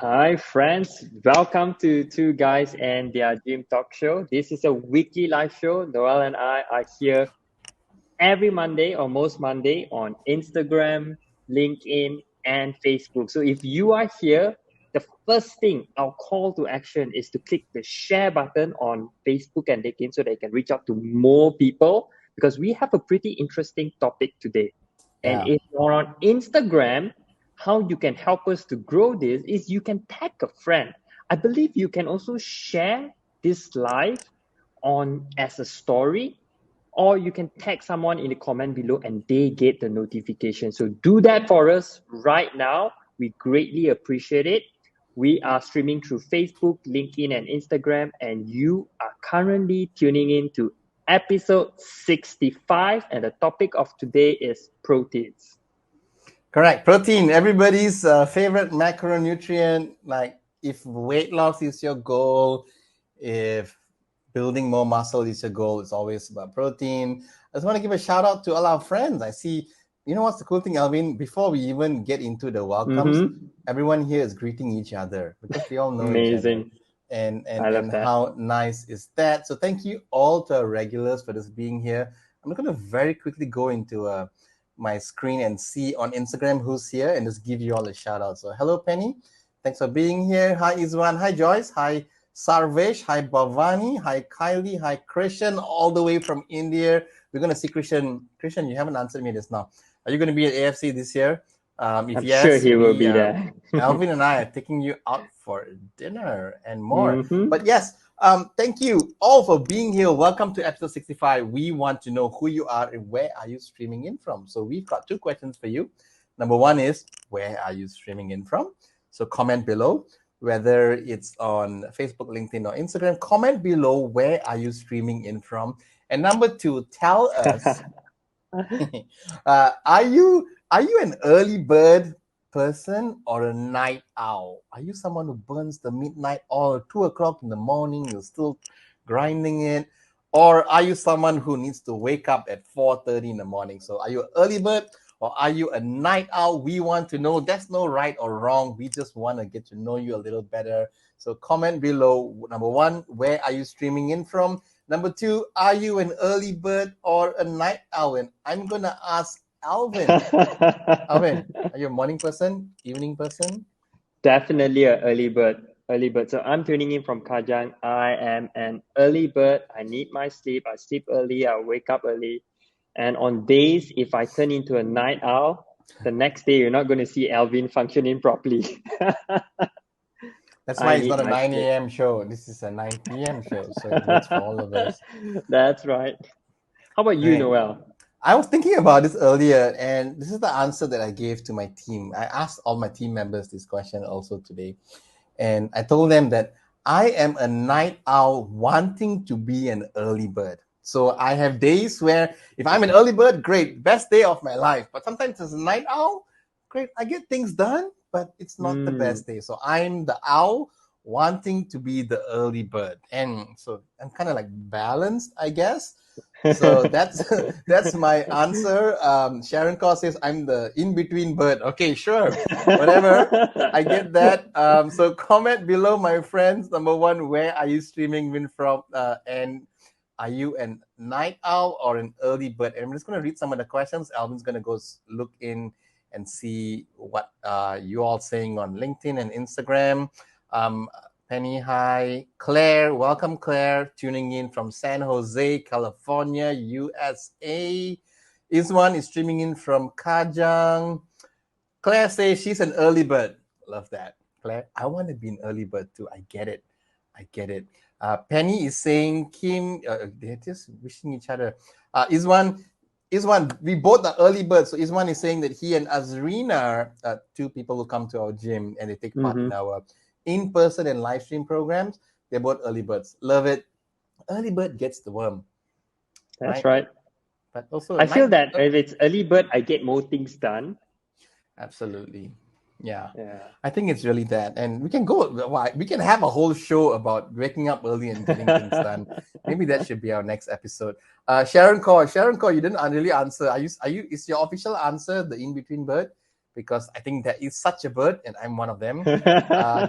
Hi, friends. Welcome to Two Guys and their Gym Talk Show. This is a weekly live show. Noel and I are here every Monday or most Monday on Instagram, LinkedIn, and Facebook. So if you are here, the first thing, our call to action is to click the share button on Facebook and LinkedIn so they can reach out to more people because we have a pretty interesting topic today. And Yeah. if you're on Instagram, how you can help us to grow this is you can tag a friend. I believe you can also share this live on as a story, or you can tag someone in the comment below and they get the notification. So do that for us right now. We greatly appreciate it. We are streaming through Facebook, LinkedIn, and Instagram, and you are currently tuning in to episode 65, and the topic of today is proteins. Correct. Protein, everybody's favorite macronutrient. Like if weight loss is your goal, if building more muscle is your goal, it's always about protein. I just want to give a shout out to all our friends. I see, you know what's the cool thing, Alvin? Before we even get into the welcomes, everyone here is greeting each other because we all know each other. Amazing. I love And that. how nice is that? So thank you all to our regulars for just being here. I'm going to very quickly go into my screen and see on Instagram who's here and just give you all a shout out. So hello Penny, thanks for being here. Hi Izwan, hi Joyce, hi Sarvesh, hi Bhavani, hi Kylie, hi Christian, all the way from India. We're going to see Christian. Christian, you haven't answered me this now. Are you going to be at AFC this year? If I'm sure yes, he will be there. Alvin and I are taking you out for dinner and more. Mm-hmm. But yes, thank you all for being here. Welcome to episode 65. We want to know who you are and where are you streaming in from. So we've got two questions for you. Number one is, where are you streaming in from? So comment below, whether it's on Facebook, LinkedIn, or Instagram. Comment below, where are you streaming in from? And number two, tell us, are you an early bird person or a night owl? Are you someone who burns the midnight oil 2 o'clock in the morning? You're still grinding it, or are you someone who needs to wake up at 4:30 in the morning? So, are you an early bird or are you a night owl? We want to know. There's no right or wrong. We just want to get to know you a little better. So, comment below. Number one, where are you streaming in from? Number two, are you an early bird or a night owl? And I'm gonna ask Alvin. Alvin, are you a morning person, evening person? Definitely an early bird. Early bird. So I'm tuning in from Kajang. I am an early bird. I need my sleep. I sleep early. I wake up early. And on days, if I turn into a night owl, the next day you're not going to see Alvin functioning properly. That's I why it's need not a my 9 sleep. a.m. show. This is a 9 p.m. show. So it works for all of us. That's right. How about you, Okay. Noel? I was thinking about this earlier, and this is the answer that I gave to my team. I asked all my team members this question also today. And I told them that I am a night owl wanting to be an early bird. So I have days where if I'm an early bird, great, best day of my life. But sometimes as a night owl, great, I get things done, but it's not the best day. So I'm the owl wanting to be the early bird. And so I'm kind of like balanced, I guess. So that's my answer. Sharon Kaur says I'm the in-between bird. Okay, sure, whatever. I get that. So comment below, my friends. Number one, where are you streaming in from? And are you a night owl or an early bird? And I'm just going to read some of the questions. Alvin's going to go look in and see what you all saying on LinkedIn and Instagram. Penny, hi. Claire, welcome, Claire, tuning in from San Jose, California, USA. Iswan is streaming in from Kajang. Claire says she's an early bird. Love that. Claire, I want to be an early bird too. I get it. I get it. Penny is saying, Kim, they're just wishing each other. Iswan, we both are early birds. So Iswan is saying that he and Azrina are two people who come to our gym and they take part in our in-person and live stream programs. They're both early birds. Love it. Early bird gets the worm. That's right. But also I feel that if it's early bird, I get more things done. Absolutely. Yeah. Yeah. I think it's really that. And we can have a whole show about waking up early and getting things done. Maybe that should be our next episode. Sharon Kaur, you didn't really answer. Is your official answer the in-between bird? because I think that is such a bird, and I'm one of them.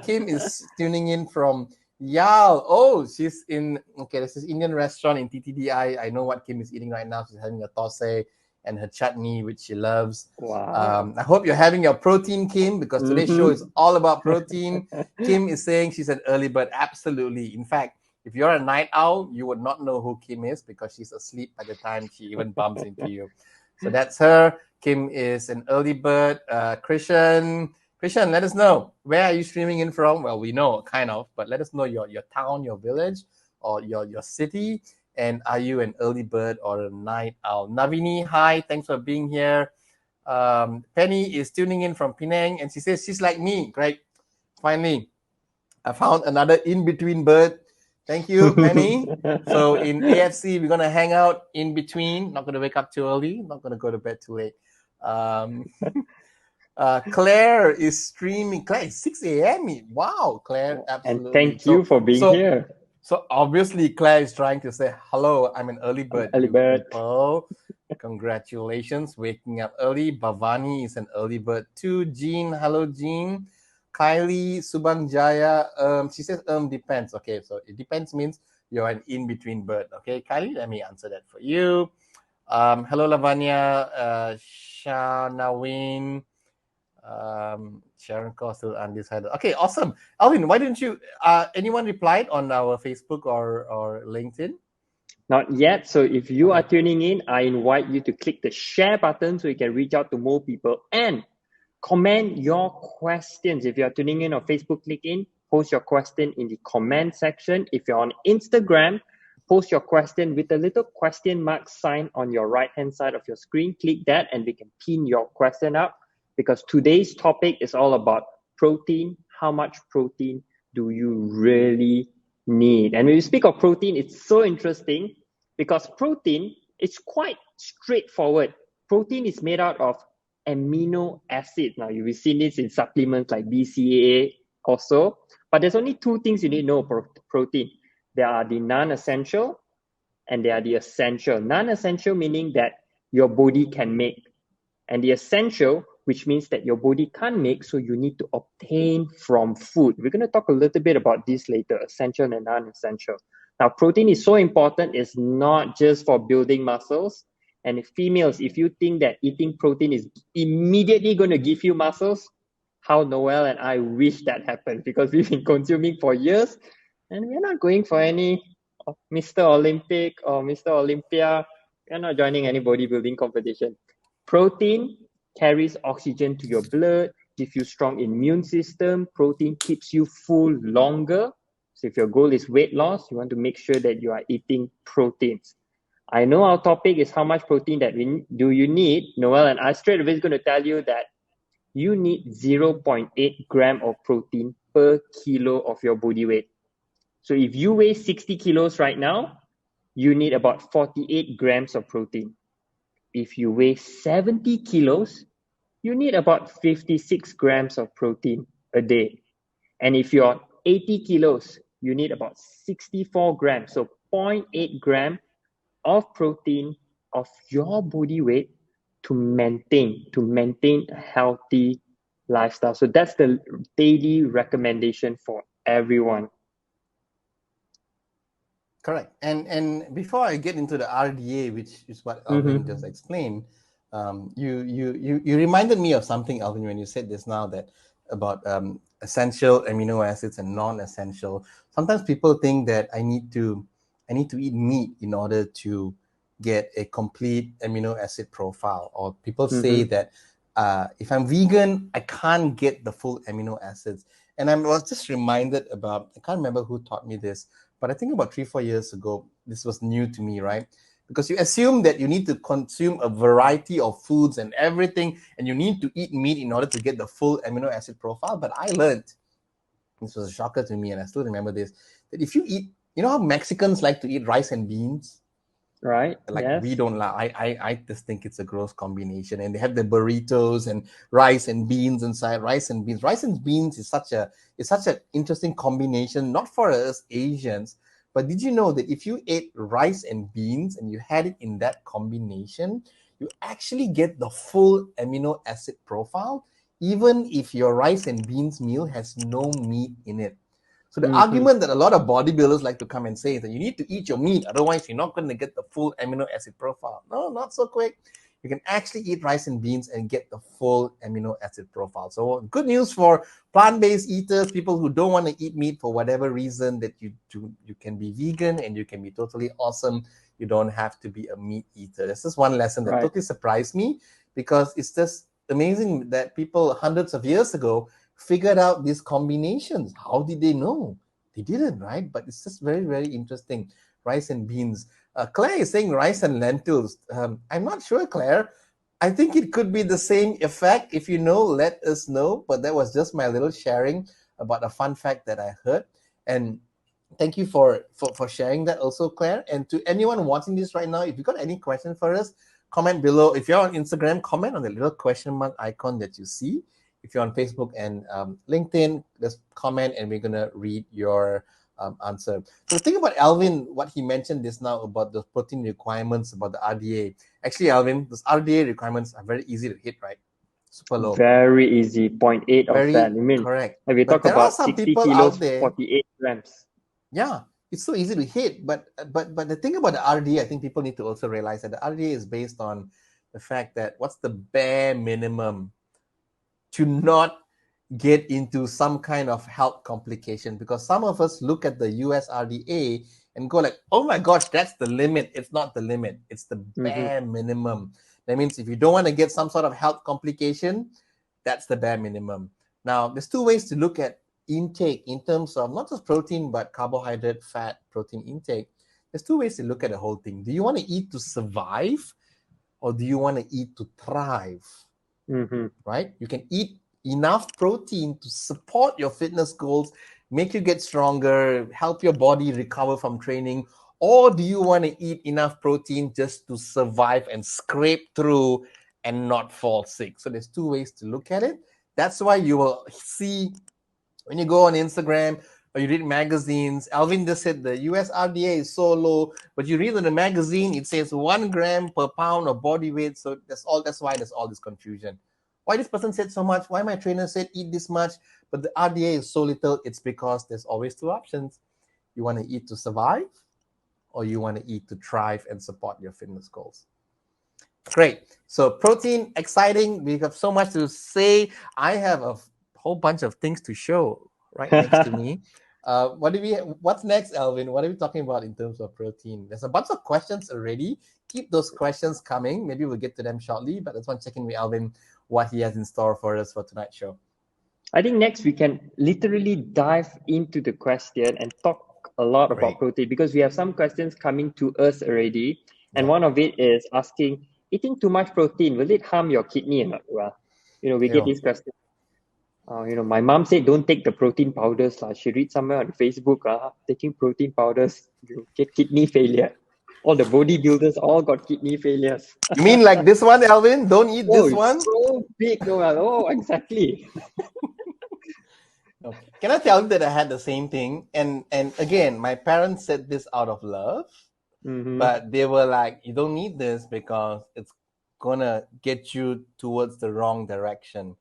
Kim is tuning in from Yao. Oh, she's in, okay, there's this Indian restaurant in TTDI. I know what Kim is eating right now. She's having a thosai and her chutney, which she loves. Wow. I hope you're having your protein, Kim, because today's show is all about protein. Kim is saying she's an early bird. Absolutely. In fact, if you're a night owl, you would not know who Kim is because she's asleep by the time she even bumps into you. So that's her. Kim is an early bird. Christian, let us know, where are you streaming in from? Well, we know, kind of, but let us know your town, your village, or your city. And are you an early bird or a night owl? Navini, hi, thanks for being here. Penny is tuning in from Penang, and she says she's like me. Great. Finally, I found another in-between bird. Thank you, Penny. So in AFC, we're going to hang out in between. Not going to wake up too early. Not going to go to bed too late. Claire is streaming. Claire, it's 6 a.m. Wow, Claire, absolutely. And thank you for being here. So obviously, Claire is trying to say, hello, I'm an early bird. Early bird. People. Congratulations, waking up early. Bhavani is an early bird too. Jean, hello, Jean. Kylie Subanjaya, she says, depends. Okay, so it depends means you're an in-between bird. Okay, Kylie, let me answer that for you. Hello, Lavanya, Shanawin, Sharon Costle, undecided. Okay, awesome. Alvin, why didn't you, anyone replied on our Facebook or LinkedIn? Not yet. So if you are tuning in, I invite you to click the share button so you can reach out to more people and comment your questions. If you're tuning in on Facebook, click in, post your question in the comment section. If you're on Instagram, post your question with the little question mark sign on your right-hand side of your screen. Click that and we can pin your question up, because today's topic is all about protein. How much protein do you really need? And when we speak of protein, it's so interesting because protein is quite straightforward. Protein is made out of amino acids. Now, you've seen this in supplements like BCAA also, but there's only two things you need to know for protein. There are the non-essential and there are the essential. Non-essential meaning that your body can make, and the essential, which means that your body can't make, so you need to obtain from food. We're going to talk a little bit about this later, essential and non-essential. Now, protein is so important. It's not just for building muscles. And if females, if you think that eating protein is immediately going to give you muscles, how Noel and I wish that happened, because we've been consuming for years and we're not going for any Mr. Olympic or Mr. Olympia. We're not joining any bodybuilding competition. Protein carries oxygen to your blood, gives you strong immune system. Protein keeps you full longer. So if your goal is weight loss, you want to make sure that you are eating proteins. I know our topic is how much protein do you need. Noel and I straight away is going to tell you that you need 0.8 gram of protein per kilo of your body weight. So if you weigh 60 kilos right now, you need about 48 grams of protein. If you weigh 70 kilos, you need about 56 grams of protein a day. And if you're 80 kilos, you need about 64 grams. So 0.8 gram of protein of your body weight to maintain a healthy lifestyle. So that's the daily recommendation for everyone. Correct. And before I get into the RDA, which is what Alvin just explained, you reminded me of something, Alvin, when you said this now, that about essential amino acids and non-essential. Sometimes people think that I need to eat meat in order to get a complete amino acid profile, or people say that if I'm vegan, I can't get the full amino acids. And I was just reminded about, I can't remember who taught me this, but I think about 3-4 years ago, this was new to me, right? Because you assume that you need to consume a variety of foods and everything, and you need to eat meat in order to get the full amino acid profile. But I learned, this was a shocker to me, and I still remember this, that if you eat, you know how Mexicans like to eat rice and beans? Right. Like, yes. We don't like, I just think it's a gross combination. And they have the burritos and rice and beans inside. Rice and beans is such an interesting combination, not for us Asians. But did you know that if you ate rice and beans and you had it in that combination, you actually get the full amino acid profile? even if your rice and beans meal has no meat in it. So the Mhm. argument that a lot of bodybuilders like to come and say is that you need to eat your meat, otherwise you're not going to get the full amino acid profile. No, not so quick. You can actually eat rice and beans and get the full amino acid profile. So good news for plant-based eaters, people who don't want to eat meat for whatever reason, that you can be vegan and you can be totally awesome. You don't have to be a meat eater. This is one lesson that Right. totally surprised me, because it's just amazing that people hundreds of years ago figured out these combinations. How did they know? They didn't, right? But it's just very, very interesting. Rice and beans. Claire is saying rice and lentils. I'm not sure, Claire. I think it could be the same effect. If you know, let us know. But that was just my little sharing about a fun fact that I heard. And thank you for sharing that also, Claire. And to anyone watching this right now, if you got any question for us, comment below. If you're on Instagram, comment on the little question mark icon that you see. If you're on Facebook and LinkedIn, just comment and we're going to read your answer. So the thing about Alvin, what he mentioned just now about the protein requirements, about the RDA. Actually, Alvin, those RDA requirements are very easy to hit, right? Super low. Very easy, 0.8 of Very that. I mean, correct. if we But talk there are about some 60 people kilos, out there, 48 grams. yeah, it's so easy to hit. But the thing about the RDA, I think people need to also realize that the RDA is based on the fact that what's the bare minimum to not get into some kind of health complication. Because some of us look at the US RDA and go like, oh my gosh, that's the limit. It's not the limit. It's the bare minimum. That means if you don't want to get some sort of health complication, that's the bare minimum. Now, there's two ways to look at intake in terms of not just protein, but carbohydrate, fat, protein intake. There's two ways to look at the whole thing. Do you want to eat to survive, or do you want to eat to thrive? Right? You can eat enough protein to support your fitness goals, make you get stronger, help your body recover from training, or do you want to eat enough protein just to survive and scrape through and not fall sick? So there's two ways to look at it. That's why you will see when you go on Instagram or you read magazines, Alvin just said the US RDA is so low, but you read in the magazine, it says 1 gram per pound of body weight. So that's why there's all this confusion. Why this person said so much? Why my trainer said eat this much, but the RDA is so little? It's because there's always two options. You want to eat to survive, or you want to eat to thrive and support your fitness goals. Great. So protein, exciting. We have so much to say. I have a whole bunch of things to show right next to me. What's next, Alvin? What are we talking about in terms of protein? There's a bunch of questions already. Keep those questions coming. Maybe we'll get to them shortly, but I just want to check in with Alvin what he has in store for us for tonight's show. I think next we can literally dive into the question and talk a lot about protein, because we have some questions coming to us already. And one of it is asking, eating too much protein, will it harm your kidney or not? Well, we get these questions. My mom said don't take the protein powders. She read somewhere on Facebook, taking protein powders, you get kidney failure. All the bodybuilders all got kidney failures. You mean like this one, Alvin? Don't eat this one? It's so big. Oh, exactly. Can I tell you that I had the same thing? And again, my parents said this out of love, but they were like, you don't need this because it's gonna get you towards the wrong direction.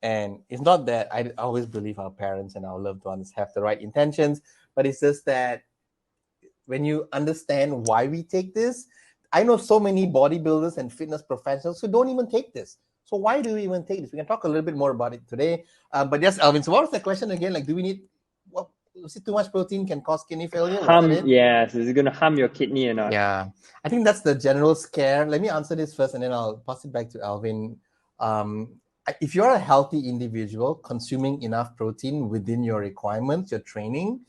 And it's not that I always believe our parents and our loved ones have the right intentions, but it's just that when you understand why we take this, I know so many bodybuilders and fitness professionals who don't even take this. So why do we even take this? We can talk a little bit more about it today. But yes, Alvin, so what was the question again? Like, do we need, is it too much protein can cause kidney failure? Yes, is it going to harm your kidney or not? Yeah, I think that's the general scare. Let me answer this first and then I'll pass it back to Alvin. If you're a healthy individual consuming enough protein within your requirements, your training,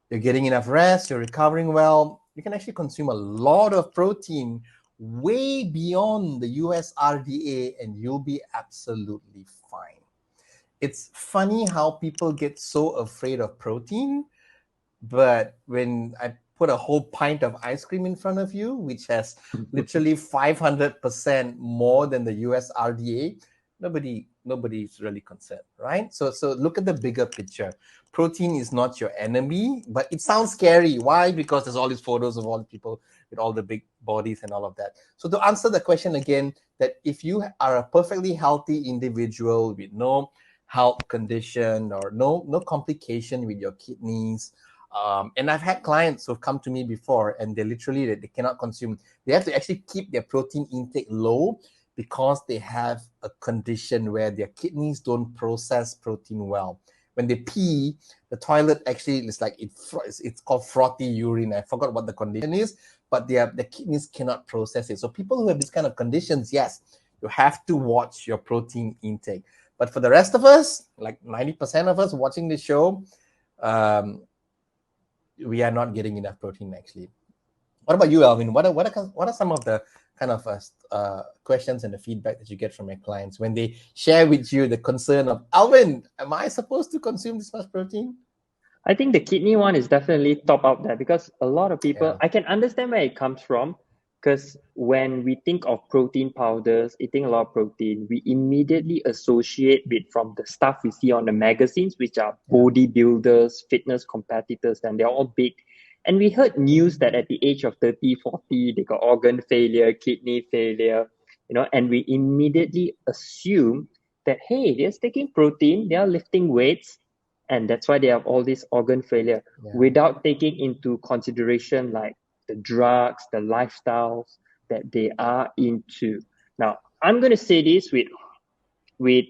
you're getting enough rest, you're recovering well, you can actually consume a lot of protein way beyond the US RDA and you'll be absolutely fine. It's funny how people get so afraid of protein, but when I put a whole pint of ice cream in front of you, which has literally 500% more than the US RDA, nobody's really concerned, right? So look at the bigger picture. Protein is not your enemy, but it sounds scary. Why? Because there's all these photos of all the people with all the big bodies and all of that. So to answer the question again, that if you are a perfectly healthy individual with no health condition or no complication with your kidneys, and I've had clients who've come to me before and they cannot consume. They have to actually keep their protein intake low because they have a condition where their kidneys don't process protein well. When they pee, the toilet actually is like it's called frothy urine. I forgot what the condition is, but the kidneys cannot process it. So people who have this kind of conditions, yes, you have to watch your protein intake. But for the rest of us, like 90% of us watching the show, we are not getting enough protein actually. What about you, Alvin? What are some of the kind of questions and the feedback that you get from your clients when they share with you the concern of, Alvin, am I supposed to consume this much protein? I think the kidney one is definitely top out there because a lot of people, I can understand where it comes from, because when we think of protein powders, eating a lot of protein, we immediately associate with from the stuff we see on the magazines, which are bodybuilders, fitness competitors, and they're all big. And we heard news that at the age of 30, 40, they got organ failure, kidney failure, and we immediately assume that, hey, they're taking protein, they are lifting weights, and that's why they have all this organ failure without taking into consideration like the drugs, the lifestyles that they are into. Now, I'm going to say this with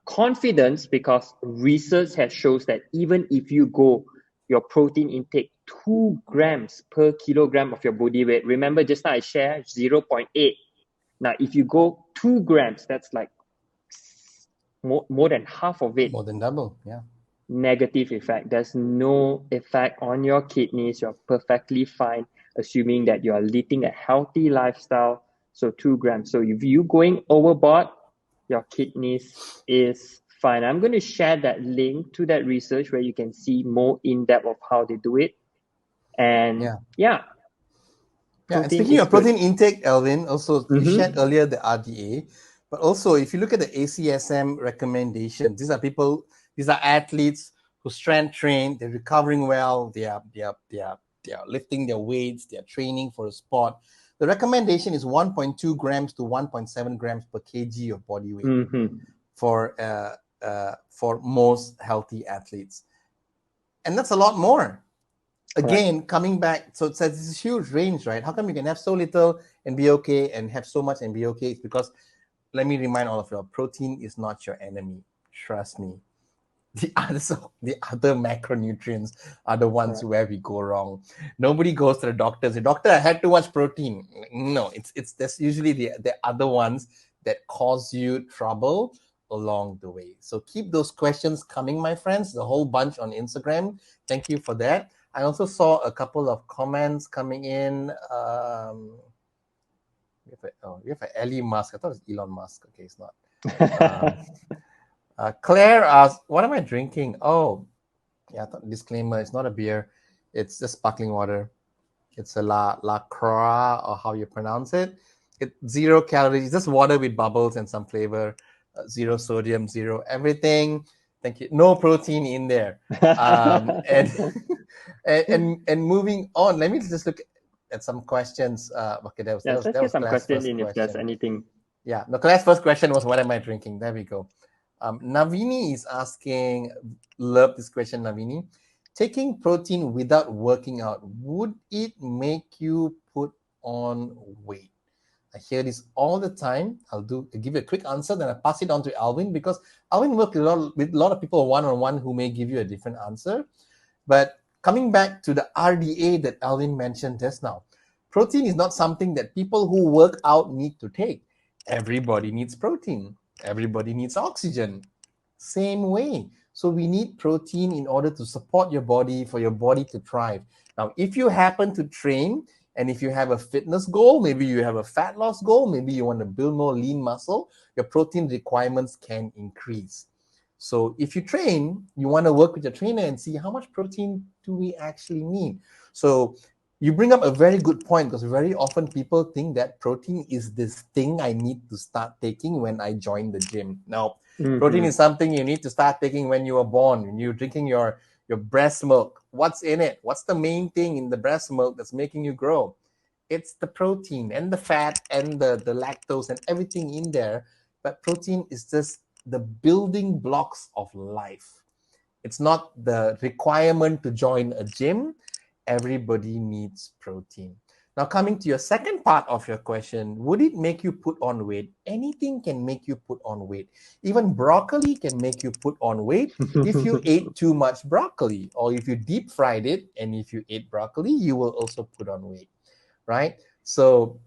confidence because research has shows that even if you go your protein intake 2 grams per kilogram of your body weight, remember just now I shared 0.8. Now, if you go 2 grams, that's like more than half of it. More than double, yeah. Negative effect. There's no effect on your kidneys. You're perfectly fine, assuming that you are leading a healthy lifestyle. So 2 grams. So if you're going overboard, your kidneys is fine. I'm going to share that link to that research where you can see more in depth of how they do it. And and speaking of protein intake, Alvin, also you shared earlier the RDA, but also if you look at the ACSM recommendations, these are athletes who strength train, they're recovering well, they are lifting their weights, they are training for a sport. The recommendation is 1.2 grams to 1.7 grams per kg of body weight for most healthy athletes. And that's a lot more. Again, coming back, so it says this is a huge range, right? How come you can have so little and be okay and have so much and be okay? It's because, let me remind all of you, protein is not your enemy. Trust me. The other macronutrients are the ones where we go wrong. Nobody goes to the doctor and says, doctor, I had too much protein. No, that's usually the other ones that cause you trouble along the way. So keep those questions coming, my friends. The whole bunch on Instagram. Thank you for that. I also saw a couple of comments coming in. We have an Elon Musk. I thought it was Elon Musk. Okay, it's not. Claire asked, what am I drinking? Oh, yeah, I thought, disclaimer, it's not a beer. It's just sparkling water. It's a La Croix, or how you pronounce it. It's 0 calories, just water with bubbles and some flavor. 0 sodium, 0 everything. Thank you. No protein in there. And moving on, let me just look at some questions. Okay, let's get some questions in if there's anything. Yeah, no, Claire's first question was, what am I drinking? There we go. Navini is asking, love this question, Navini. Taking protein without working out, would it make you put on weight? I hear this all the time. I'll give you a quick answer, then I'll pass it on to Alvin, because Alvin works with a lot of people one-on-one who may give you a different answer. But coming back to the RDA that Alvin mentioned just now, protein is not something that people who work out need to take. Everybody needs protein. Everybody needs oxygen. Same way. So we need protein in order to support your body, for your body to thrive. Now, if you happen to train, and if you have a fitness goal, maybe you have a fat loss goal, maybe you want to build more lean muscle, your protein requirements can increase. So if you train, you want to work with your trainer and see how much protein do we actually need. So you bring up a very good point, because very often people think that protein is this thing I need to start taking when I join the gym. Now, protein is something you need to start taking when you were born, when you're drinking your breast milk. What's in it? What's the main thing in the breast milk that's making you grow? It's the protein and the fat and the lactose and everything in there. But protein is just the building blocks of life. It's not the requirement to join a gym. Everybody needs protein. Now, coming to your second part of your question, would it make you put on weight? Anything can make you put on weight. Even broccoli can make you put on weight if you ate too much broccoli, or if you deep fried it, and if you ate broccoli, you will also put on weight, right? So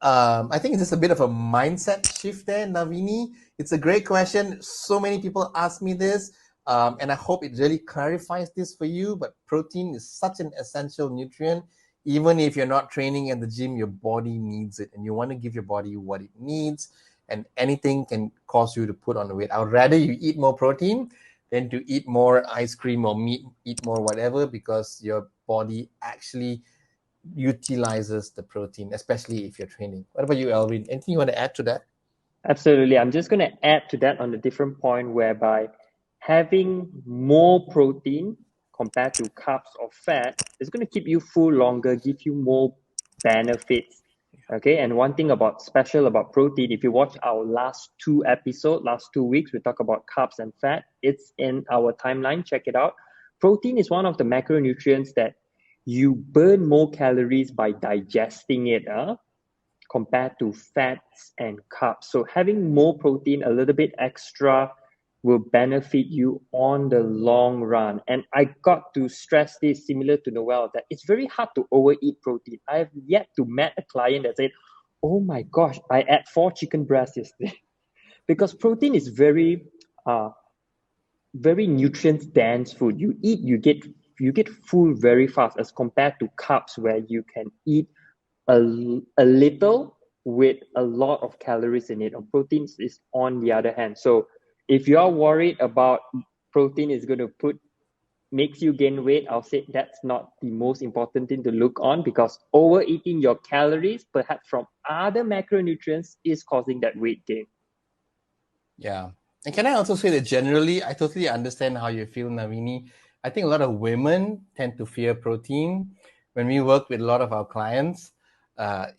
I think it's just a bit of a mindset shift there, Navini. It's a great question. So many people ask me this, and I hope it really clarifies this for you. But protein is such an essential nutrient. Even if you're not training at the gym, your body needs it, and you want to give your body what it needs. And anything can cause you to put on weight. I would rather you eat more protein than to eat more ice cream or meat, eat more whatever, because your body actually utilizes the protein, especially if you're training. What about you, Alvin? Anything you want to add to that? Absolutely. I'm just going to add to that on a different point whereby having more protein compared to carbs or fat is going to keep you full longer, give you more benefits. Okay. And one thing special about protein, if you watch our last 2 weeks, we talk about carbs and fat. It's in our timeline. Check it out. Protein is one of the macronutrients that you burn more calories by digesting it. Compared to fats and carbs. So having more protein, a little bit extra, will benefit you on the long run. And I got to stress this, similar to Noel, that it's very hard to overeat protein. I have yet to meet a client that said, oh my gosh, I ate 4 chicken breasts yesterday. Because protein is very nutrient dense food. You eat, you get full very fast, as compared to carbs, where you can eat a little with a lot of calories in it. Or proteins is on the other hand. So if you are worried about protein is going to makes you gain weight, I'll say that's not the most important thing to look on, because overeating your calories, perhaps from other macronutrients, is causing that weight gain. Yeah. And can I also say that generally, I totally understand how you feel, Navini. I think a lot of women tend to fear protein. When we work with a lot of our clients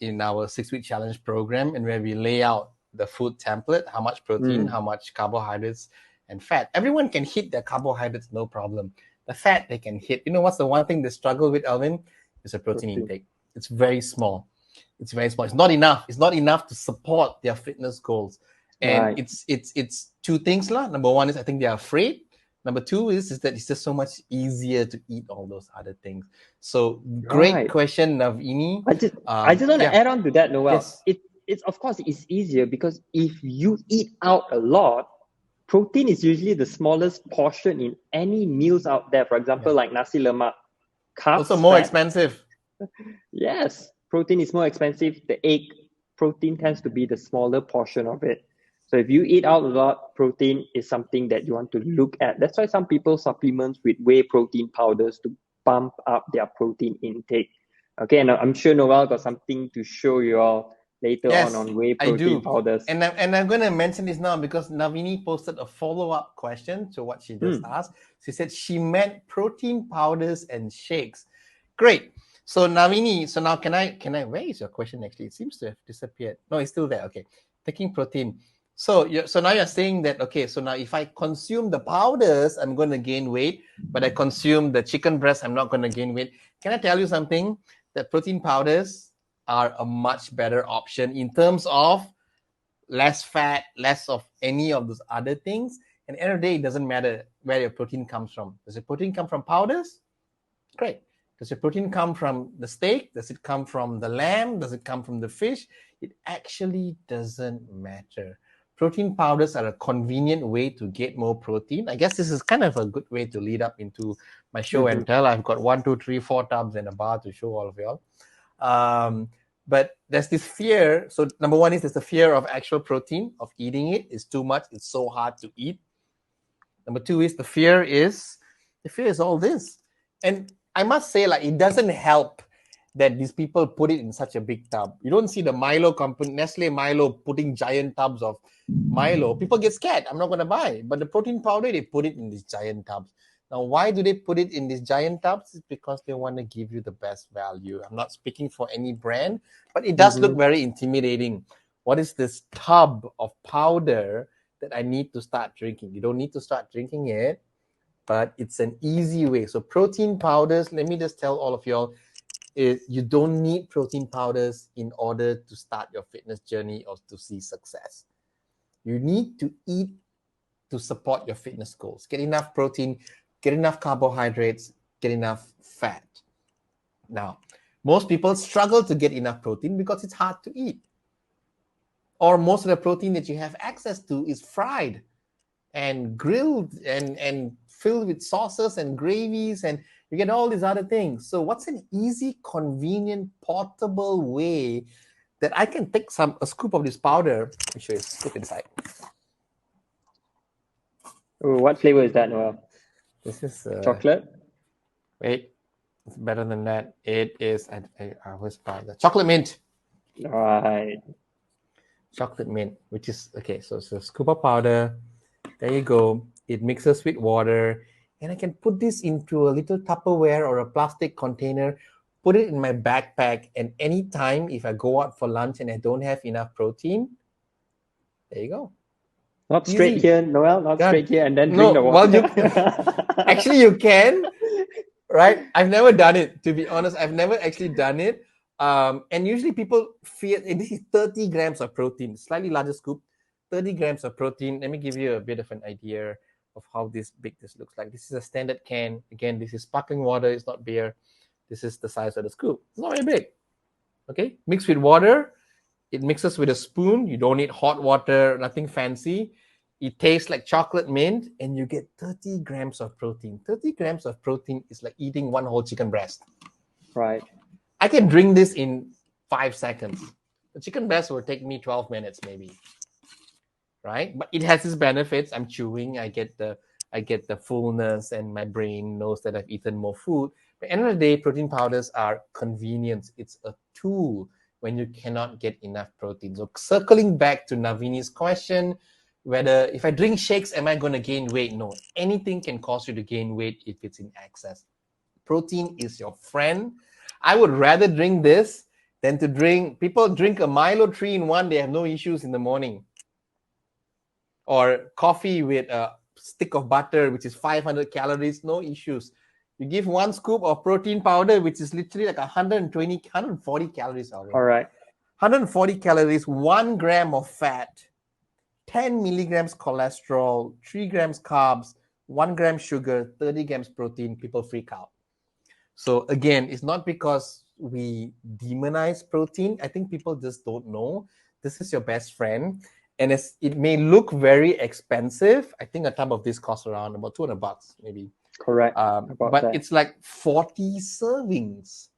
in our 6-week challenge program, and where we lay out the food template, how much protein, how much carbohydrates and fat. Everyone can hit their carbohydrates, no problem. The fat they can hit. You know what's the one thing they struggle with, Alvin? Is a protein intake. It's very small. It's very small. It's not enough. It's not enough to support their fitness goals. And it's two things. Number one is I think they're afraid. Number two is that it's just so much easier to eat all those other things. So great question, Navini. I just want to add on to that, Noel. Yes. It's of course it's easier, because if you eat out a lot, protein is usually the smallest portion in any meals out there. For example, like nasi lemak. Carbs, also more expensive. Yes, protein is more expensive. The egg protein tends to be the smaller portion of it. So if you eat out a lot, protein is something that you want to look at. That's why some people supplement with whey protein powders to bump up their protein intake. Okay, and I'm sure Noel got something to show you all later on whey protein powders. And I'm going to mention this now because Navini posted a follow-up question to what she just asked. She said she meant protein powders and shakes. Great. So Navini, so now can I, where is your question actually? It seems to have disappeared. No, it's still there. Okay. Taking protein. So now you're saying that, okay, so now if I consume the powders, I'm going to gain weight, but I consume the chicken breast, I'm not going to gain weight. Can I tell you something? That protein powders are a much better option in terms of less fat, less of any of those other things. And at the end of the day, it doesn't matter where your protein comes from. Does your protein come from powders? Great. Does your protein come from the steak? Does it come from the lamb? Does it come from the fish? It actually doesn't matter. Protein powders are a convenient way to get more protein. I guess this is kind of a good way to lead up into my show and tell. I've got 1, 2, 3, 4 tubs and a bar to show all of y'all. But there's this fear. So number one is there's the fear of actual protein, of eating it. It's too much. It's so hard to eat. Number two is the fear is all this. And I must say, like, it doesn't help that these people put it in such a big tub. You don't see the Milo company, Nestle Milo, putting giant tubs of Milo. People get scared. I'm not going to buy. But the protein powder, they put it in these giant tubs. Now, why do they put it in these giant tubs? It's because they want to give you the best value. I'm not speaking for any brand, but it does look very intimidating. What is this tub of powder that I need to start drinking? You don't need to start drinking it, but it's an easy way. So protein powders, let me just tell all of y'all, you don't need protein powders in order to start your fitness journey or to see success. You need to eat to support your fitness goals. Get enough protein, get enough carbohydrates, get enough fat. Now, most people struggle to get enough protein because it's hard to eat. Or most of the protein that you have access to is fried and grilled and filled with sauces and gravies, and you get all these other things. So what's an easy, convenient, portable way that I can take a scoop of this powder? Let me show you, scoop inside. Oh, what flavor is that, Noel? This is chocolate. Wait, it's better than that. It is, I always buy the chocolate mint. All right. Chocolate mint, which is, okay, so it's a scoop of powder. There you go. It mixes with water. And I can put this into a little Tupperware or a plastic container, put it in my backpack, and anytime if I go out for lunch and I don't have enough protein, there you go. Not straight here, Noel, not straight here, and then no, drink the water. Well, actually, you can, right? I've never done it, to be honest. I've never actually done it. And usually people fear, and this is 30 grams of protein, slightly larger scoop, 30 grams of protein. Let me give you a bit of an idea of how big this looks like. This is a standard can. Again, this is sparkling water. It's not beer. This is the size of the scoop. It's not very big. Okay, mixed with water. It mixes with a spoon. You don't need hot water, nothing fancy. It tastes like chocolate mint, and you get 30 grams of protein. 30 grams of protein is like eating one whole chicken breast. Right. I can drink this in 5 seconds. The chicken breast will take me 12 minutes maybe. Right? But it has its benefits. I'm chewing. I get the fullness, and my brain knows that I've eaten more food. But at the end of the day, protein powders are convenience. It's a tool when you cannot get enough protein. So circling back to Navini's question, whether if I drink shakes, am I going to gain weight? No. Anything can cause you to gain weight if it's in excess. Protein is your friend. I would rather drink this than to drink. People drink a Milo 3-in-1. They have no issues in the morning. Or coffee with a stick of butter, which is 500 calories, no issues. You give 1 scoop of protein powder, which is literally like 140 calories. Already. All right. 140 calories, 1 gram of fat, 10 milligrams cholesterol, 3 grams carbs, 1 gram sugar, 30 grams protein. People freak out. So again, it's not because we demonize protein. I think people just don't know. This is your best friend. And it may look very expensive. I think a tub of this costs around about $200, maybe. Correct. But it's like 40 servings.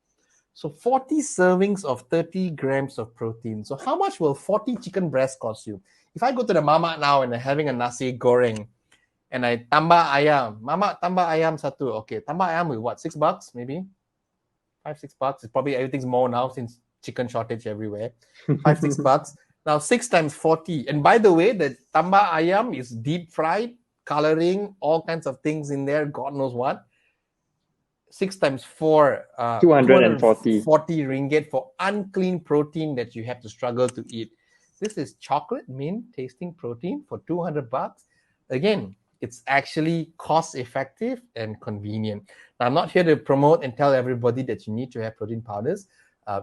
So 40 servings of 30 grams of protein. So how much will 40 chicken breasts cost you? If I go to the Mama now and I'm having a nasi goreng, and I tambah ayam, Mama tambah ayam satu. Okay, tambah ayam with what? $6 maybe? $5-6. It's probably everything's more now since chicken shortage everywhere. $5-6. Now 6 times 40. And by the way, the tambah ayam is deep fried, coloring, all kinds of things in there. God knows what. 6 times 4, 240 ringgit for unclean protein that you have to struggle to eat. This is chocolate mint tasting protein for $200. Again, it's actually cost effective and convenient. Now, I'm not here to promote and tell everybody that you need to have protein powders.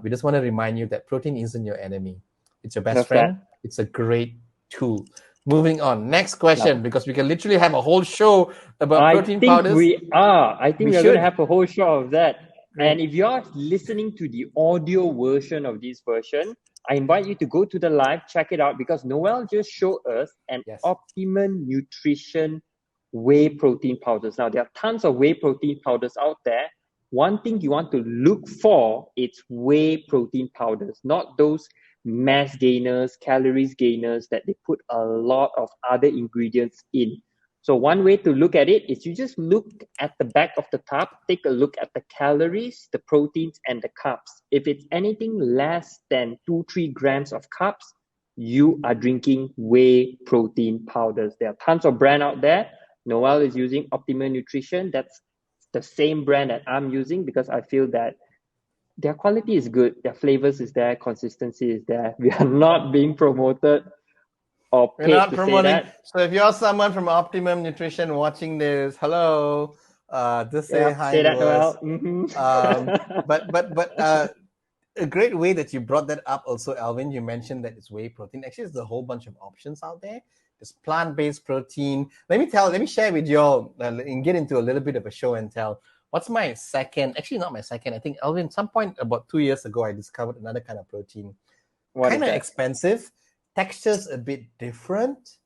We just want to remind you that protein isn't your enemy. It's your best friend. It's a great tool. Moving on. Next question, because we can literally have a whole show about protein powders. I think we're going to have a whole show of that. Great. And if you're listening to the audio version of this version, I invite you to go to the live, check it out, because Noel just showed us an Optimum Nutrition whey protein powders. Now, there are tons of whey protein powders out there. One thing you want to look for is whey protein powders, not those mass gainers, calories gainers that they put a lot of other ingredients in. So one way to look at it is you just look at the back of the tub, take a look at the calories, the proteins, and the carbs. If it's anything less than 2-3 grams of carbs, you are drinking whey protein powders. There are tons of brands out there. Noel is using Optimum Nutrition. That's the same brand that I'm using because I feel that their quality is good, their flavors is there, consistency is there. We are not being promoted or We're paid not to say promoting. that. So if you're someone from Optimum Nutrition watching this, hello, just say Yeah, hi say to that, us. Noel. Mm-hmm. But a great way that you brought that up also, Alvin, you mentioned that it's whey protein. Actually, there's a whole bunch of options out there. There's plant-based protein. Let me share with you all and get into a little bit of a show and tell. What's my second? Actually, not my second. I think, Alvin, some point about 2 years ago, I discovered another kind of protein. What is Kind of that? expensive, textures a bit different,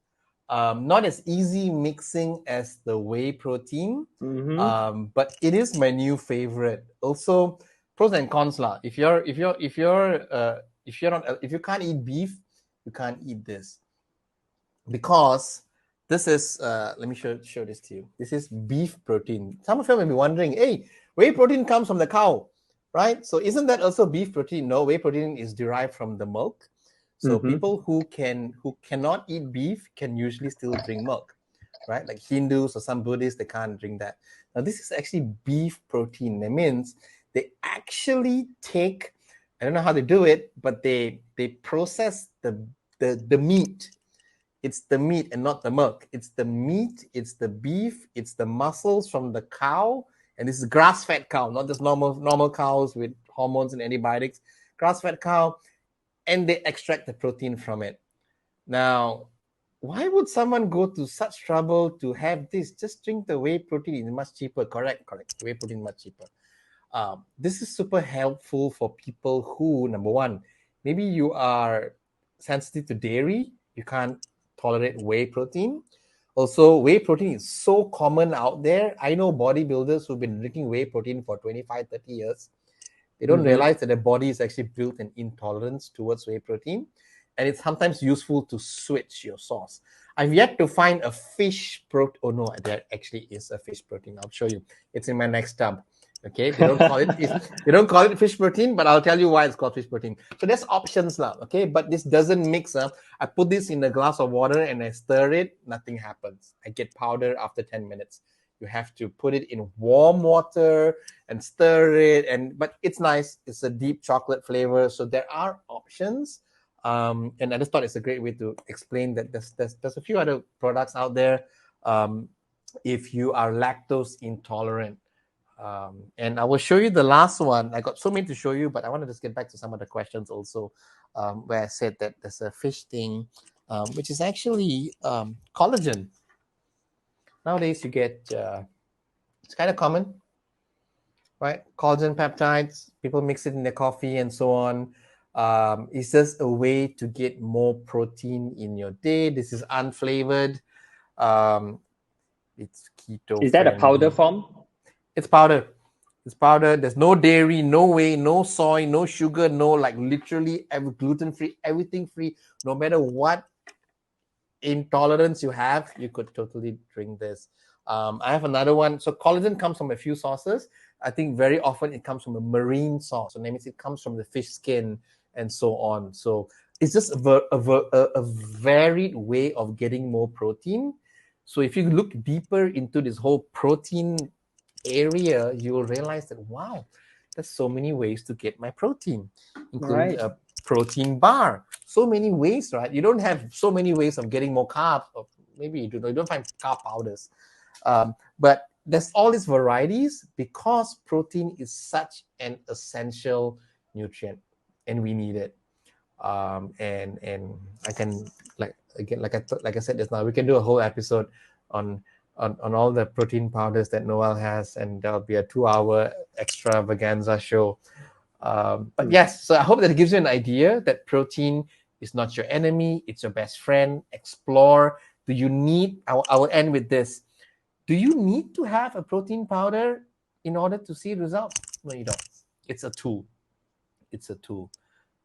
not as easy mixing as the whey protein, Mm-hmm. but it is my new favorite. Also, pros and cons lah. If you can't eat beef, you can't eat this because this is let me show this to you. This is beef protein. Some of you may be wondering, hey, whey protein comes from the cow, right? So isn't that also beef protein? No, whey protein is derived from the milk. So Mm-hmm. people who cannot eat beef can usually still drink milk, right? Like Hindus or some Buddhists, they can't drink that. Now this is actually beef protein. That means they actually take, I don't know how they do it, but they process the meat. It's the meat and not the milk. It's the meat, it's the beef, it's the muscles from the cow, and this is grass-fed cow, not just normal cows with hormones and antibiotics. Grass-fed cow, and they extract the protein from it. Now, why would someone go to such trouble to have this? Just drink the whey protein. It's much cheaper. Correct. Whey protein much cheaper. This is super helpful for people who, number one, maybe you are sensitive to dairy. You can't tolerate whey protein. Also, whey protein is so common out there. I know bodybuilders who've been drinking whey protein for 25, 30 years. They don't Mm-hmm. realize that their body is actually built an intolerance towards whey protein. And it's sometimes useful to switch your source. I've yet to find a fish protein. Oh no, there actually is a fish protein. I'll show you. It's in my next tub. Okay, they don't call it fish protein, but I'll tell you why it's called fish protein. So there's options now. Okay, but this doesn't mix up. I put this in a glass of water and I stir it. Nothing happens. I get powder after 10 minutes. You have to put it in warm water and stir it. But it's nice. It's a deep chocolate flavor. So there are options. And I just thought it's a great way to explain that there's a few other products out there. If you are lactose intolerant. And I will show you the last one. I got so many to show you, but I want to just get back to some of the questions also, where I said that there's a fish thing, which is actually collagen. Nowadays, you get, it's kind of common, right? Collagen peptides, people mix it in their coffee and so on. It's just a way to get more protein in your day. This is unflavored. It's keto. Is that a powder form? It's powder. It's powder. There's no dairy, no whey, no soy, no sugar, no like literally gluten-free, everything free. No matter what intolerance you have, you could totally drink this. I have another one. So collagen comes from a few sources. I think very often it comes from a marine source. So that means it comes from the fish skin and so on. So it's just a varied way of getting more protein. So if you look deeper into this whole protein area, you will realize that, wow, there's so many ways to get my protein, including Right. a protein bar. So many ways, right? You don't have so many ways of getting more carbs. Or maybe you don't find carb powders. But there's all these varieties because protein is such an essential nutrient and we need it. And I can like I said just now, we can do a whole episode on all the protein powders that Noel has, and there'll be a 2-hour extravaganza show. But yes, so I hope that it gives you an idea that protein is not your enemy, it's your best friend. Explore. Do you need, I will end with this. Do you need to have a protein powder in order to see results? No, you don't. It's a tool. It's a tool.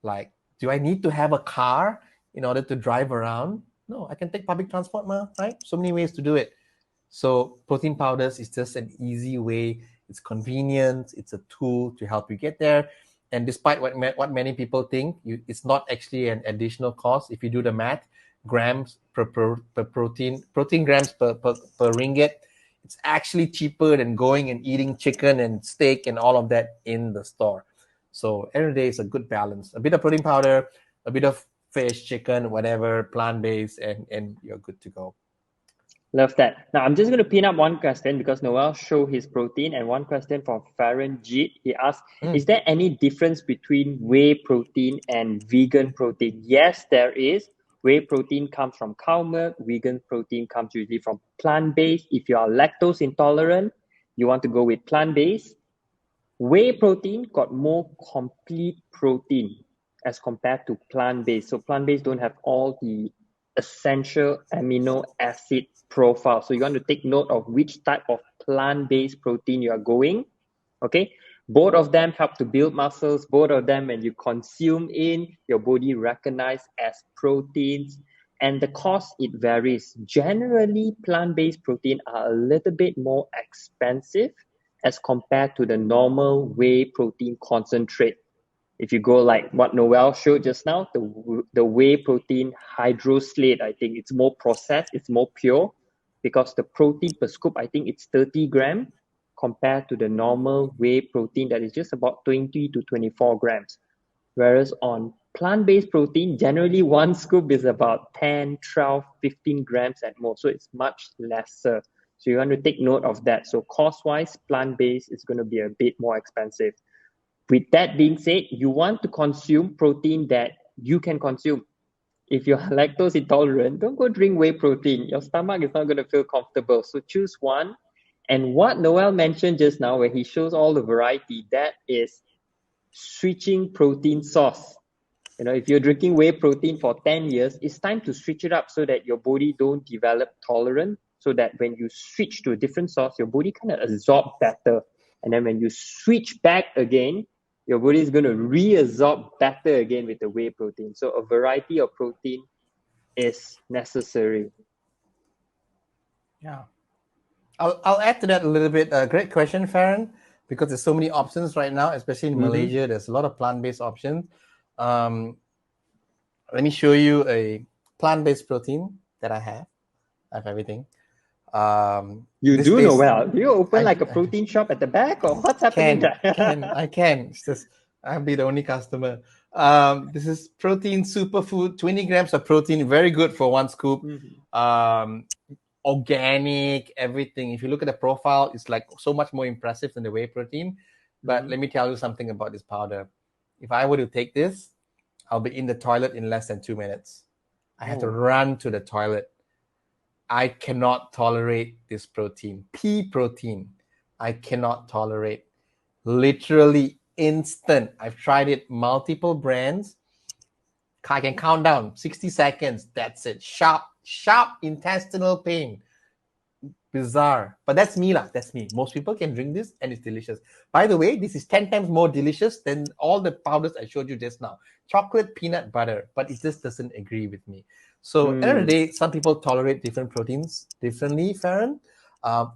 Like, do I need to have a car in order to drive around? No, I can take public transport, right? So many ways to do it. So protein powders is just an easy way. It's convenient. It's a tool to help you get there. And despite what many people think, it's not actually an additional cost. If you do the math, grams per protein grams per ringgit. It's actually cheaper than going and eating chicken and steak and all of that in the store. So every day is a good balance. A bit of protein powder, a bit of fish, chicken, whatever, plant-based, and you're good to go. Love that. Now I'm just going to pin up one question because Noel showed his protein, and one question from Farron Jeet. He asked, is there any difference between whey protein and vegan protein? Yes, there is. Whey protein comes from cow milk. Vegan protein comes usually from plant-based. If you are lactose intolerant, you want to go with plant-based. Whey protein got more complete protein as compared to plant-based. So plant-based don't have all the essential amino acid profile. So you want to take note of which type of plant-based protein you are going. Okay. Both of them help to build muscles. Both of them, when you consume in, your body recognize as proteins. And the cost, it varies. Generally, plant-based protein are a little bit more expensive as compared to the normal whey protein concentrate. If you go like what Noel showed just now, the whey protein hydroslate, I think it's more processed, it's more pure, because the protein per scoop, I think it's 30 grams compared to the normal whey protein that is just about 20 to 24 grams. Whereas on plant-based protein, generally one scoop is about 10, 12, 15 grams at most. So it's much lesser. So you want to take note of that. So cost-wise, plant-based is going to be a bit more expensive. With that being said, you want to consume protein that you can consume. If you're lactose intolerant, don't go drink whey protein. Your stomach is not going to feel comfortable. So choose one. And what Noel mentioned just now, where he shows all the variety, that is switching protein source. You know, if you're drinking whey protein for 10 years, it's time to switch it up so that your body don't develop tolerance, so that when you switch to a different source, your body kind of absorb better. And then when you switch back again, your body is going to reabsorb better again with the whey protein. So a variety of protein is necessary. Yeah. I'll add to that a little bit. Great question, Farron, because there's so many options right now, especially in Malaysia. There's a lot of plant-based options. Let me show you a plant-based protein that I have. I have everything. You do know well. Do you open like a protein shop at the back, or what's happening? I can. It's just I'll be the only customer. This is protein superfood, 20 grams of protein, very good for one scoop. Organic, everything. If you look at the profile, it's like so much more impressive than the whey protein. But let me tell you something about this powder. If I were to take this, I'll be in the toilet in less than 2 minutes. I have to run to the toilet. I cannot tolerate this protein. Pea protein, I cannot tolerate. Literally instant. I've tried it, multiple brands. I can count down 60 seconds. That's it. Sharp intestinal pain. Bizarre. But that's me lah. That's me. Most people can drink this and it's delicious. By the way, this is 10 times more delicious than all the powders I showed you just now. Chocolate, peanut butter. But it just doesn't agree with me. So at the end of the day, some people tolerate different proteins differently, Farron.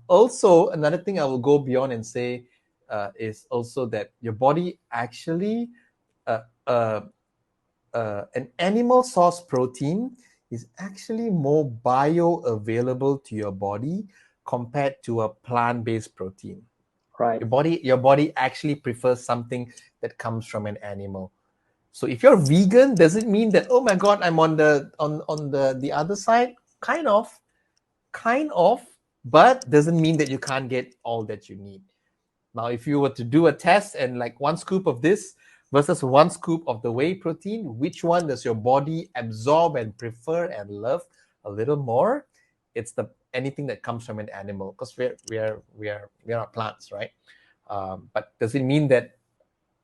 Also, another thing I will go beyond and say is also that your body actually, an animal source protein is actually more bioavailable to your body compared to a plant-based protein. Right. Your body actually prefers something that comes from an animal. So if you're vegan, does it mean that, oh my God, I'm on the other side? Kind of, but doesn't mean that you can't get all that you need. Now, if you were to do a test and like one scoop of this versus one scoop of the whey protein, which one does your body absorb and prefer and love a little more? It's anything that comes from an animal, because we are not plants, right? But does it mean that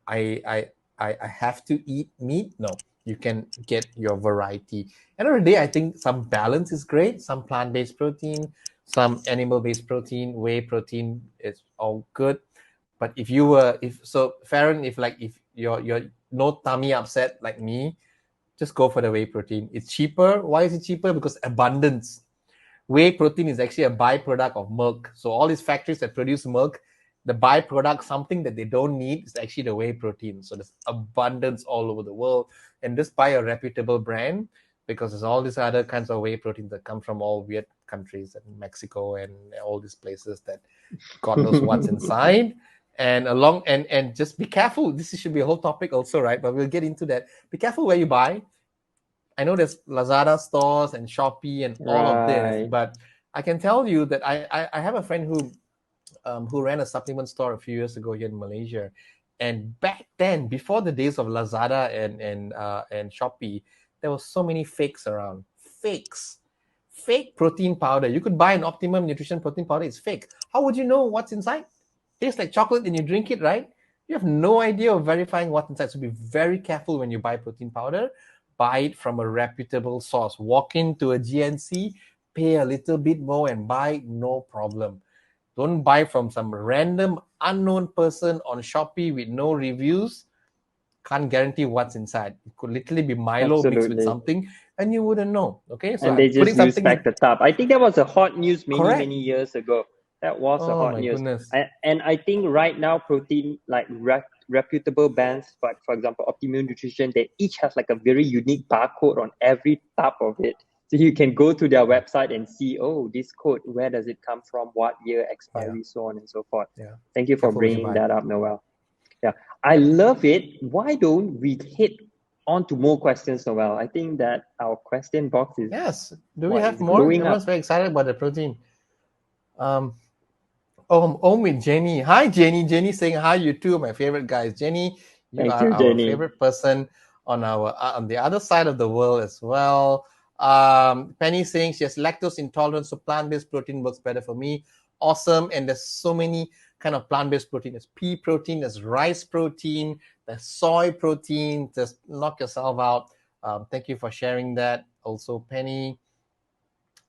I have to eat meat? No, you can get your variety. End of the day, I think some balance is great. Some plant-based protein, some animal-based protein, whey protein is all good. But if Farron, if you're no tummy upset like me, just go for the whey protein. It's cheaper. Why is it cheaper? Because abundance. Whey protein is actually a byproduct of milk. So all these factories that produce milk, the byproduct, something that they don't need, is actually the whey protein. So there's abundance all over the world. And just buy a reputable brand, because there's all these other kinds of whey proteins that come from all weird countries and Mexico and all these places that God knows what's inside. And just be careful. This should be a whole topic also, right? But we'll get into that. Be careful where you buy. I know there's Lazada stores and Shopee and all of this, but I can tell you that I have a friend who ran a supplement store a few years ago here in Malaysia, and back then, before the days of Lazada and Shopee, there was so many fakes around. Fake protein powder. You could buy an Optimum Nutrition protein powder. It's fake. How would you know what's inside? Tastes like chocolate and you drink it, right? You have no idea of verifying what's inside. So be very careful when you buy protein powder. Buy it from a reputable source. Walk into a GNC, pay a little bit more and buy, no problem. Don't buy from some random unknown person on Shopee with no reviews. Can't guarantee what's inside. It could literally be Milo mixed with something and you wouldn't know. Okay, so and they just use back the top. I think that was a hot news many years ago. That was a hot news. And I think right now protein, like reputable brands, like for example Optimum Nutrition, they each have like a very unique barcode on every top of it. So you can go to their website and see, this code, where does it come from, what year expiry, so on and so forth. Thank you for bringing that up, Noel. Yeah, I love it. Why don't we hit on to more questions, Noel? I think that our question box is... Yes. Do we have more? Everyone's very excited about the protein. With Jenny. Hi, Jenny. Jenny saying hi. You two are my favorite guys. Jenny, you are our favorite person on the other side of the world as well. Penny saying she has lactose intolerance, so plant-based protein works better for me. Awesome. And there's so many kind of plant-based protein. There's pea protein, there's rice protein, there's soy protein. Just knock yourself out. Thank you for sharing that. Also, Penny.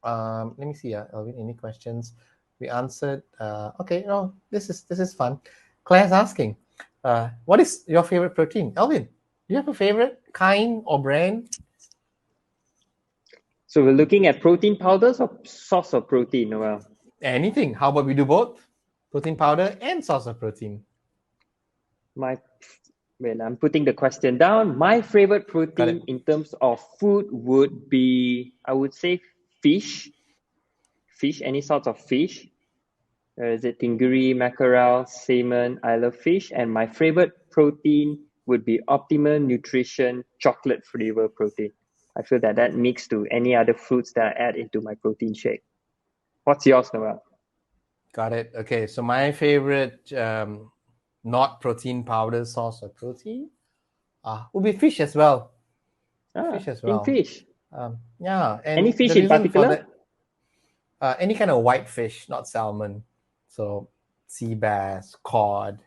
Let me see. Elvin, any questions? We answered. Okay. Oh, this is fun. Claire's asking, what is your favorite protein? Elvin, do you have a favorite kind or brand? So we're looking at protein powders or source of protein, Noel? Anything. How about we do both? Protein powder and source of protein. I'm putting the question down. My favorite protein in terms of food would be, I would say, fish. Fish, any sorts of fish. Is it tinguri, mackerel, salmon? I love fish. And my favorite protein would be Optimum Nutrition chocolate flavor protein. I feel that mixed to any other fruits that I add into my protein shake. What's yours, Noel? Got it. Okay, so my favorite not protein powder source of protein would be fish as well. Fish as well. Fish. Yeah. And any fish in particular? Any kind of white fish, not salmon. So sea bass, cod.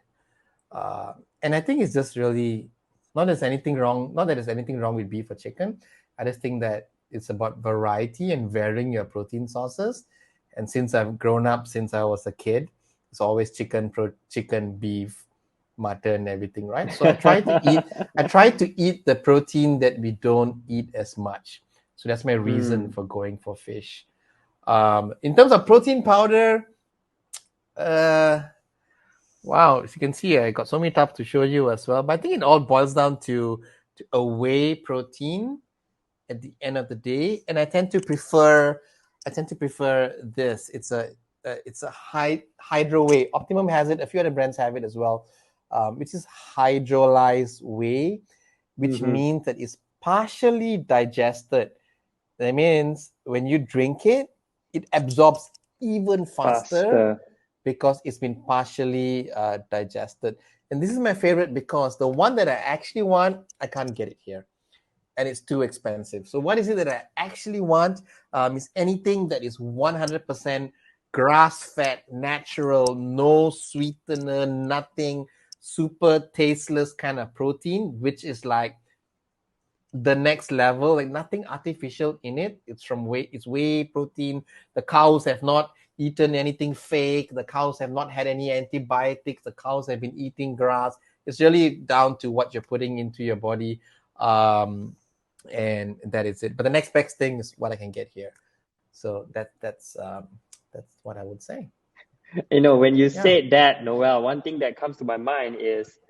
And I think it's just really not that there's anything wrong with beef or chicken. I just think that it's about variety and varying your protein sources. And since I've grown up since I was a kid, it's always chicken, beef, mutton, everything, right? So I try to eat the protein that we don't eat as much. So that's my reason for going for fish. In terms of protein powder, wow, as you can see, I got so many stuff to show you as well. But I think it all boils down to a whey protein at the end of the day, and I tend to prefer this. It's a hydro whey. Optimum has it. A few other brands have it as well, which is hydrolyzed whey, which means that it's partially digested. That means when you drink it, it absorbs even faster. Because it's been partially digested. And this is my favorite because the one that I actually want, I can't get it here. And it's too expensive. So what is it that I actually want? Is anything that is 100% grass-fed, natural, no sweetener, nothing, super tasteless kind of protein, which is like the next level, like nothing artificial in it. It's whey protein. The cows have not eaten anything fake. The cows have not had any antibiotics. The cows have been eating grass. It's really down to what you're putting into your body. And that is it. But the next best thing is what I can get here. So that's what I would say. When you said that, Noel, one thing that comes to my mind is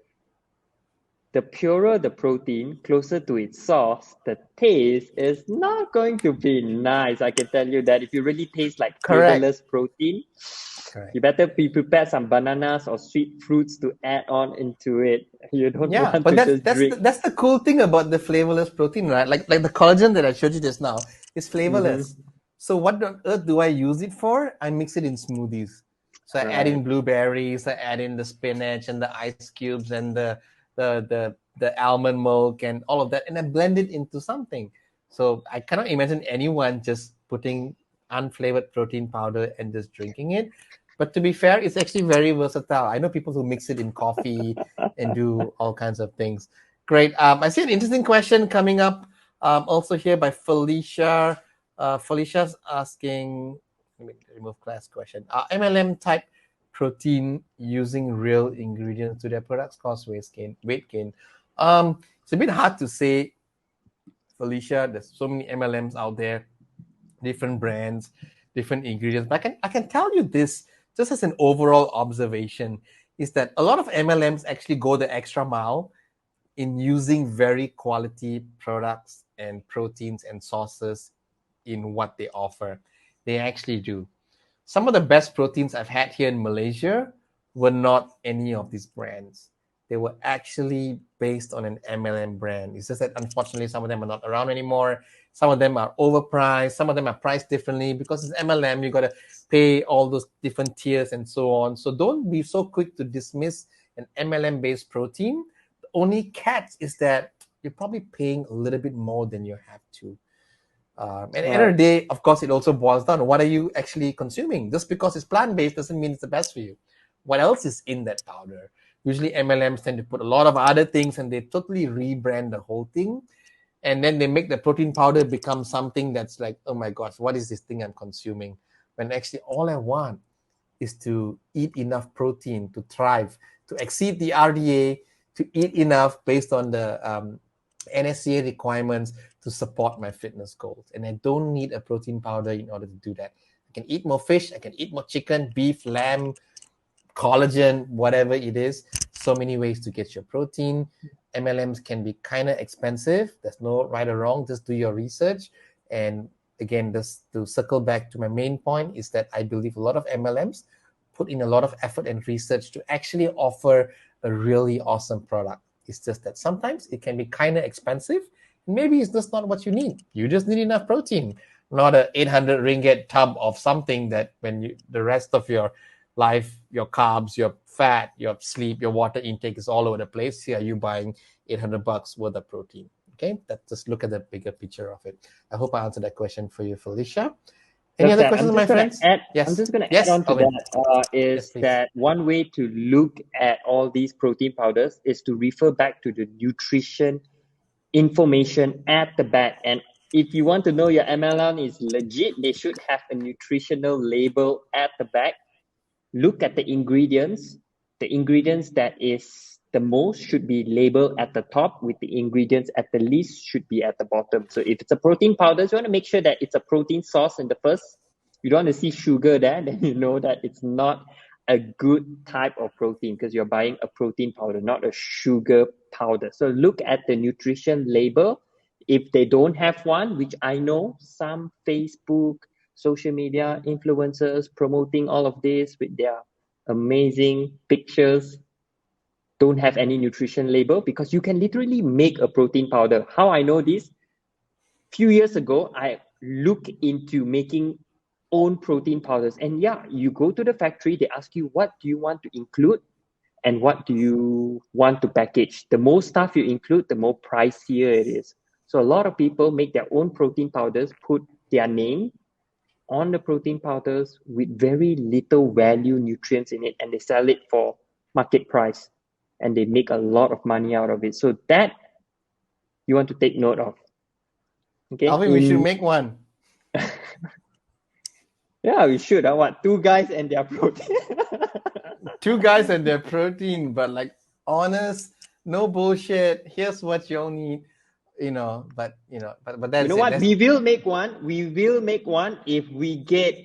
the purer the protein, closer to its source, the taste is not going to be nice. I can tell you that if you really taste like Correct. flavorless protein, Correct. you better be prepared some bananas or sweet fruits to add on into it. You don't Yeah, want but to just drink. that's the cool thing about the flavorless protein, right? Like the collagen that I showed you just now is flavorless. Mm-hmm. So what on earth do I use it for? I mix it in smoothies. So I add Right. in blueberries, I add in the spinach and the ice cubes and the almond milk and all of that, and I blend it into something. So I cannot imagine anyone just putting unflavored protein powder and just drinking it. But to be fair, it's actually very versatile. I know people who mix it in coffee and do all kinds of things. Great. I see an interesting question coming up also here by Felicia. Felicia's asking, let me remove class question. MLM type protein using real ingredients to their products cause weight gain. It's a bit hard to say, Felicia. There's so many MLMs out there, different brands, different ingredients. But I can tell you this just as an overall observation is that a lot of MLMs actually go the extra mile in using very quality products and proteins and sauces in what they offer. They actually do. Some of the best proteins I've had here in Malaysia were not any of these brands. They were actually based on an MLM brand. It's just that unfortunately some of them are not around anymore. Some of them are overpriced. Some of them are priced differently because it's MLM. You got to pay all those different tiers and so on. So don't be so quick to dismiss an MLM based protein. The only catch is that you're probably paying a little bit more than you have to. And at the end of the day, of course, it also boils down to what are you actually consuming? Just because it's plant-based doesn't mean it's the best for you. What else is in that powder? Usually MLMs tend to put a lot of other things and they totally rebrand the whole thing. And then they make the protein powder become something that's like, oh my gosh, what is this thing I'm consuming? When actually all I want is to eat enough protein to thrive, to exceed the RDA, to eat enough based on the NSCA requirements to support my fitness goals. And I don't need a protein powder in order to do that. I can eat more fish, I can eat more chicken, beef, lamb, collagen, whatever it is. So many ways to get your protein. MLMs can be kind of expensive. There's no right or wrong. Just do your research. And again, just to circle back to my main point is that I believe a lot of MLMs put in a lot of effort and research to actually offer a really awesome product. It's just that sometimes it can be kind of expensive. Maybe it's just not what you need. You just need enough protein, not a 800 ringgit tub of something that when you the rest of your life, your carbs, your fat, your sleep, your water intake is all over the place. Here you buying $800 worth of protein. Okay, just look at the bigger picture of it. I hope I answered that question for you, Felicia. Any other questions, my friends? I'm just going to add on to Alvin. that. Yes, please. That one way to look at all these protein powders is to refer back to the nutrition information at the back. And if you want to know your MLM is legit, they should have a nutritional label at the back. Look at the ingredients. The ingredients that is the most should be labeled at the top, with the ingredients at the least should be at the bottom. So if it's a protein powder, you want to make sure that it's a protein source in the first. You don't want to see sugar there, then you know that it's not a good type of protein because you're buying a protein powder, not a sugar powder. So look at the nutrition label. If they don't have one, which I know some Facebook, social media influencers promoting all of this with their amazing pictures, don't have any nutrition label, because you can literally make a protein powder. How I know this? Few years ago, I looked into making own protein powders. And yeah, you go to the factory, they ask you, what do you want to include and what do you want to package? The more stuff you include, the more pricier it is. So a lot of people make their own protein powders, put their name on the protein powders with very little value nutrients in it, and they sell it for market price and they make a lot of money out of it. So that you want to take note of. Okay, Alvin, we should make one. Yeah, we should. I want two guys and their protein. Two guys and their protein, but like honest, no bullshit. Here's what you'll need, but that's you know what? We will make one. We will make one if we get,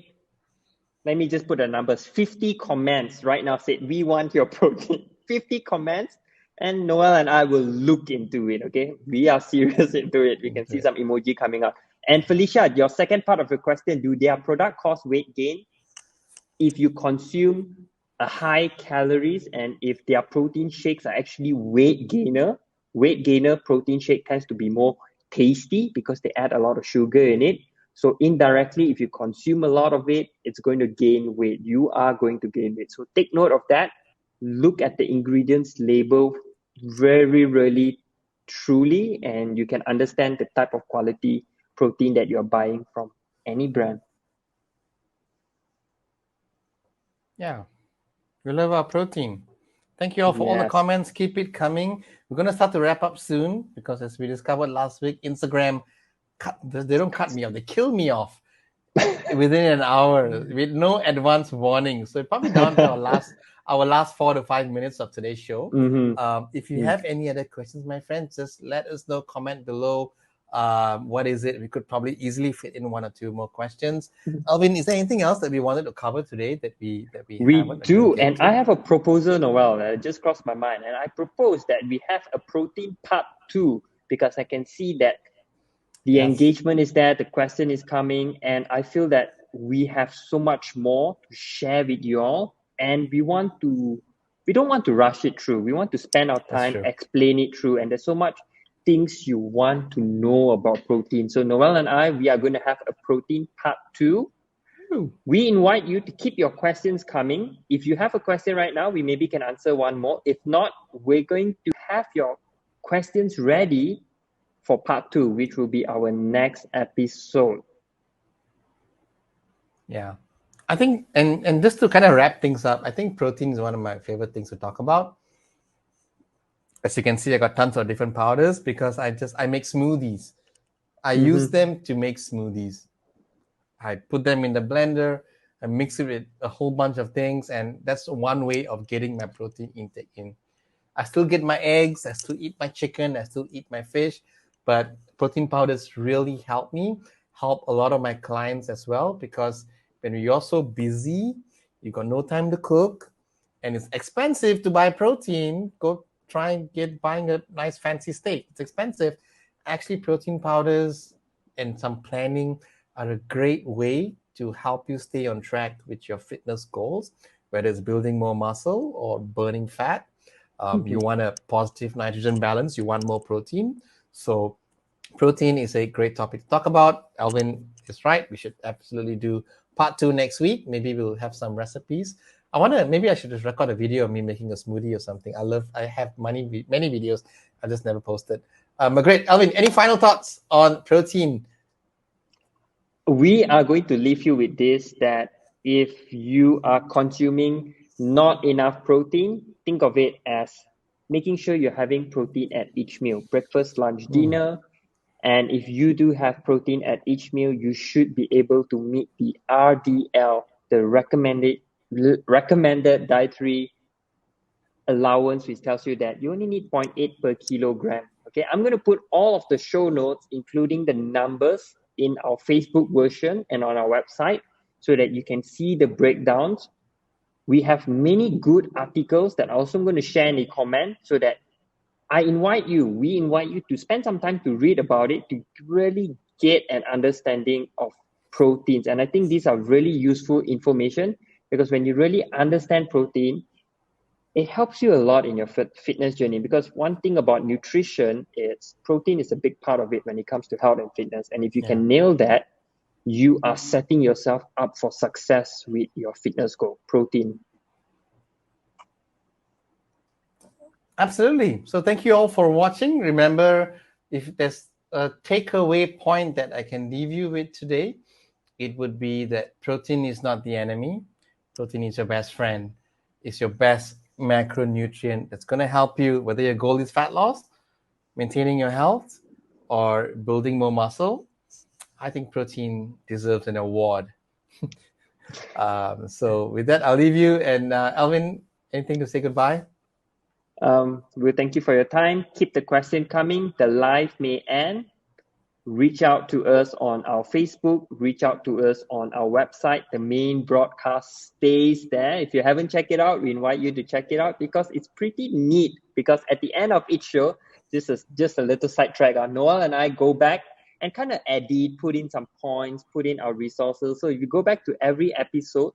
let me just put the numbers, 50 comments right now said we want your protein. 50 comments, And Noel and I will look into it, okay? We are serious into it. We can see some emoji coming up. And Felicia, your second part of your question, do their product cause weight gain if you consume a high calories, and if their protein shakes are actually weight gainer? Weight gainer protein shake tends to be more tasty because they add a lot of sugar in it. So indirectly, if you consume a lot of it, it's going to gain weight. You are going to gain weight. So take note of that. Look at the ingredients label very, really truly, and you can understand the type of quality protein that you're buying from any brand. Yeah, we love our protein. Thank you all for all the Yes. comments. Keep it coming. We're going to start to wrap up soon because, as we discovered last week, Instagram, they don't cut me off, they kill me off within an hour with no advance warning. So probably down to our last 4 to 5 minutes of today's show. If you have any other questions, my friends, just let us know. Comment below. What is it? We could probably easily fit in 1 or 2 more questions. Alvin, is there anything else that we wanted to cover today that we haven't? Do, and I have a proposal, Noel, that just crossed my mind, and I propose that we have a protein part 2, because I can see that the engagement is there, the question is coming, and I feel that we have so much more to share with you all, and we don't want to rush it through. We want to spend our time, explain it through, and there's so much things you want to know about protein. So Noel and I, we are going to have a protein part 2. We invite you to keep your questions coming. If you have a question right now, we maybe can answer one more. If not, we're going to have your questions ready for part 2, which will be our next episode. Yeah. I think, and just to kind of wrap things up, I think protein is one of my favorite things to talk about. As you can see, I got tons of different powders because I make smoothies. I use them to make smoothies. I put them in the blender, I mix it with a whole bunch of things, and that's one way of getting my protein intake in. I still get my eggs, I still eat my chicken, I still eat my fish, but protein powders really help a lot of my clients as well, because when you're so busy, you got no time to cook, and it's expensive to buy protein. Go try and buying a nice fancy steak. It's expensive. Actually, protein powders and some planning are a great way to help you stay on track with your fitness goals, whether it's building more muscle or burning fat. You want a positive nitrogen balance, you want more protein. So protein is a great topic to talk about. Alvin is right. We should absolutely do part 2 next week. Maybe we'll have some recipes. Maybe I should just record a video of me making a smoothie or something. I have many videos. I just never posted. Great. Alvin, any final thoughts on protein? We are going to leave you with this, that if you are consuming not enough protein, think of it as making sure you're having protein at each meal, breakfast, lunch, dinner. And if you do have protein at each meal, you should be able to meet the RDL, the recommended dietary allowance, which tells you that you only need 0.8 per kilogram. Okay, I'm going to put all of the show notes, including the numbers, in our Facebook version and on our website, so that you can see the breakdowns. We have many good articles that also I'm going to share in the comment, so that we invite you to spend some time to read about it, to really get an understanding of proteins. And I think these are really useful information, because when you really understand protein, it helps you a lot in your fitness journey. Because one thing about nutrition is protein is a big part of it when it comes to health and fitness. And if you can nail that, you are setting yourself up for success with your fitness goal, protein. Absolutely. So thank you all for watching. Remember, if there's a takeaway point that I can leave you with today, it would be that protein is not the enemy. Protein is your best friend. It's your best macronutrient that's going to help you, whether your goal is fat loss, maintaining your health, or building more muscle. I think protein deserves an award. So with that, I'll leave you. And Alvin, anything to say goodbye? We thank you for your time. Keep the question coming. The live may end. reach out to us on our Facebook, reach out to us on our website. The main broadcast stays there. If you haven't checked it out, we invite you to check it out because it's pretty neat. Because at the end of each show, this is just a little sidetrack. Noel and I go back and kind of edit, put in some points, put in our resources. So if you go back to every episode,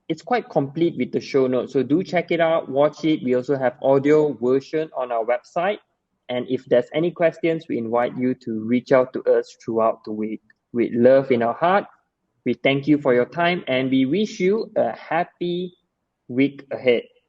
it's quite complete with the show notes. So do check it out, watch it. We also have audio version on our website. And if there's any questions, we invite you to reach out to us throughout the week. With love in our heart, we thank you for your time and we wish you a happy week ahead.